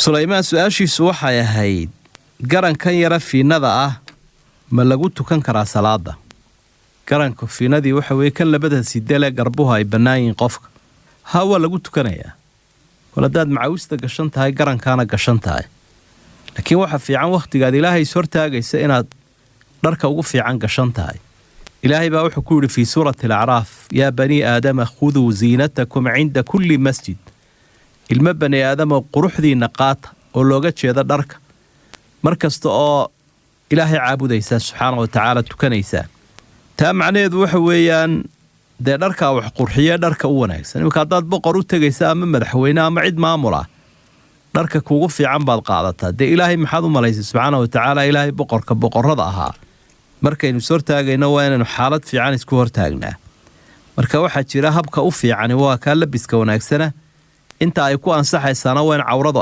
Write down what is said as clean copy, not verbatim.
Sulaymaan su'aashiisu waxay ahayd garankan yara fiinada ah ma lagu tukan karaa salaada. Garanka fiinadii waxa weeye kan labada sidele garbuhu ay banaayeen qofka. Hawa lagu tukanayaa. Waladaad macawista gashan tahay garankaana gashan tahay. Laakiin waxa fiican waqtigaad Ilaahay sortaagaysa inaad dharka ugu fiican gashan tahay. إلهي بقى وحكوري في سورة الأعراف يا بني آدم خذوا زينتكم عند كل مسجد المبني آدم قروح ذي نقاط ولوجت شيء ذا درك مركز تقى إلهي عابد إيسان سبحانه وتعالى تكنيسان تام عني ذو حويان ده درك أو قرحية درك أونا إيسان وكادات بقرو تجيسان من مدحوينا معد مامورة درك كوفي عن بالقاعدة ده إلهي محضو ملايس سبحانه وتعالى إلهي بقر كبقر رضاها markaynu soo taagayno waa inaynu xaalad fiican isku hortaagnaa marka waxa jira habka u fiican waa ka labiska wanaagsana inta ay ku ansaxaysana waa in cawradu